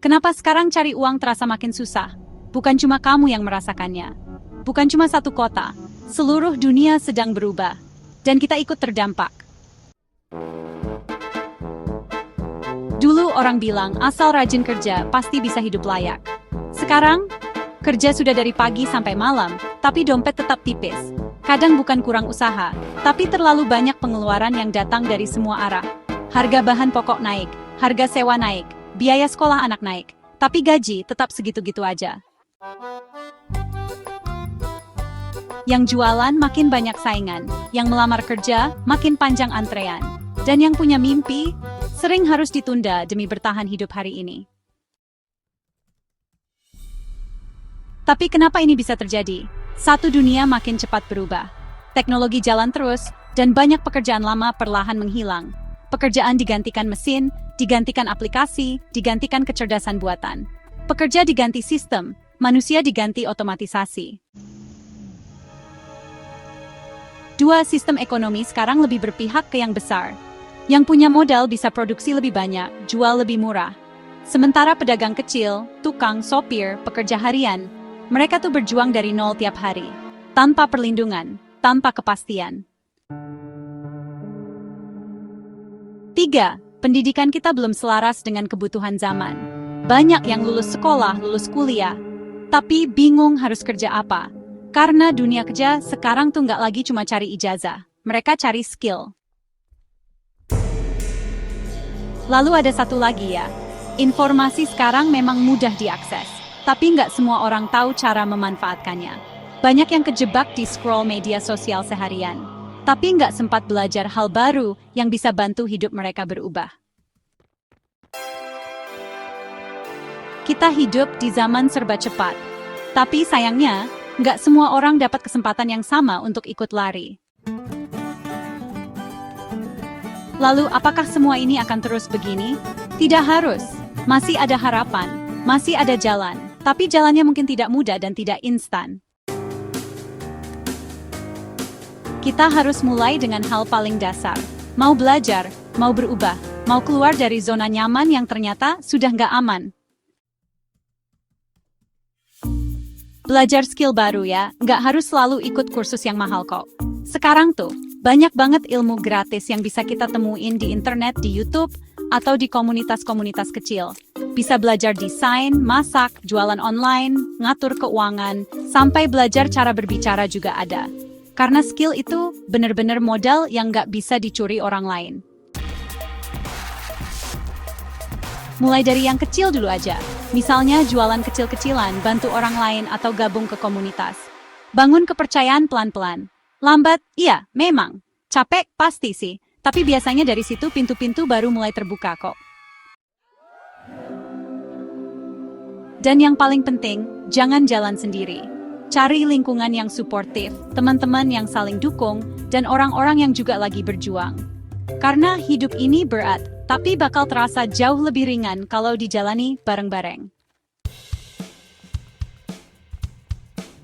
Kenapa sekarang cari uang terasa makin susah? Bukan cuma kamu yang merasakannya. Bukan cuma satu kota. Seluruh dunia sedang berubah. Dan kita ikut terdampak. Dulu orang bilang asal rajin kerja pasti bisa hidup layak. Sekarang, kerja sudah dari pagi sampai malam, tapi dompet tetap tipis. Kadang bukan kurang usaha, tapi terlalu banyak pengeluaran yang datang dari semua arah. Harga bahan pokok naik, harga sewa naik, biaya sekolah anak naik, tapi gaji tetap segitu-gitu aja. Yang jualan makin banyak saingan, yang melamar kerja makin panjang antrean, dan yang punya mimpi sering harus ditunda demi bertahan hidup hari ini. Tapi kenapa ini bisa terjadi? Satu dunia makin cepat berubah. Teknologi jalan terus, dan banyak pekerjaan lama perlahan menghilang. Pekerjaan digantikan mesin, digantikan aplikasi, digantikan kecerdasan buatan. Pekerja diganti sistem, manusia diganti otomatisasi. Dua sistem ekonomi sekarang lebih berpihak ke yang besar. Yang punya modal bisa produksi lebih banyak, jual lebih murah. Sementara pedagang kecil, tukang, sopir, pekerja harian, mereka tuh berjuang dari nol tiap hari. Tanpa perlindungan, tanpa kepastian. 3. Pendidikan kita belum selaras dengan kebutuhan zaman. Banyak yang lulus sekolah, lulus kuliah, tapi bingung harus kerja apa. Karena dunia kerja sekarang tuh nggak lagi cuma cari ijazah, mereka cari skill. Lalu ada satu lagi ya, informasi sekarang memang mudah diakses, tapi nggak semua orang tahu cara memanfaatkannya. Banyak yang kejebak di scroll media sosial seharian, tapi nggak sempat belajar hal baru yang bisa bantu hidup mereka berubah. Kita hidup di zaman serba cepat, tapi sayangnya, nggak semua orang dapat kesempatan yang sama untuk ikut lari. Lalu, apakah semua ini akan terus begini? Tidak harus. Masih ada harapan, masih ada jalan, tapi jalannya mungkin tidak mudah dan tidak instan. Kita harus mulai dengan hal paling dasar. Mau belajar, mau berubah, mau keluar dari zona nyaman yang ternyata sudah nggak aman. Belajar skill baru ya, nggak harus selalu ikut kursus yang mahal kok. Sekarang tuh, banyak banget ilmu gratis yang bisa kita temuin di internet, di YouTube, atau di komunitas-komunitas kecil. Bisa belajar desain, masak, jualan online, ngatur keuangan, sampai belajar cara berbicara juga ada. Karena skill itu benar-benar modal yang nggak bisa dicuri orang lain. Mulai dari yang kecil dulu aja. Misalnya jualan kecil-kecilan, bantu orang lain atau gabung ke komunitas. Bangun kepercayaan pelan-pelan. Lambat, iya, memang. Capek, pasti sih. Tapi biasanya dari situ pintu-pintu baru mulai terbuka kok. Dan yang paling penting, jangan jalan sendiri. Cari lingkungan yang suportif, teman-teman yang saling dukung, dan orang-orang yang juga lagi berjuang. Karena hidup ini berat, tapi bakal terasa jauh lebih ringan kalau dijalani bareng-bareng.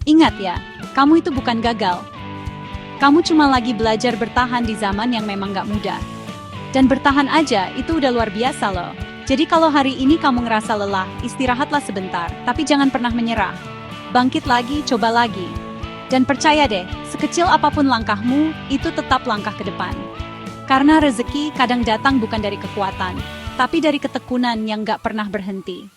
Ingat ya, kamu itu bukan gagal. Kamu cuma lagi belajar bertahan di zaman yang memang gak mudah. Dan bertahan aja, itu udah luar biasa loh. Jadi kalau hari ini kamu ngerasa lelah, istirahatlah sebentar, tapi jangan pernah menyerah. Bangkit lagi, coba lagi. Dan percaya deh, sekecil apapun langkahmu, itu tetap langkah ke depan. Karena rezeki kadang datang bukan dari kekuatan, tapi dari ketekunan yang gak pernah berhenti.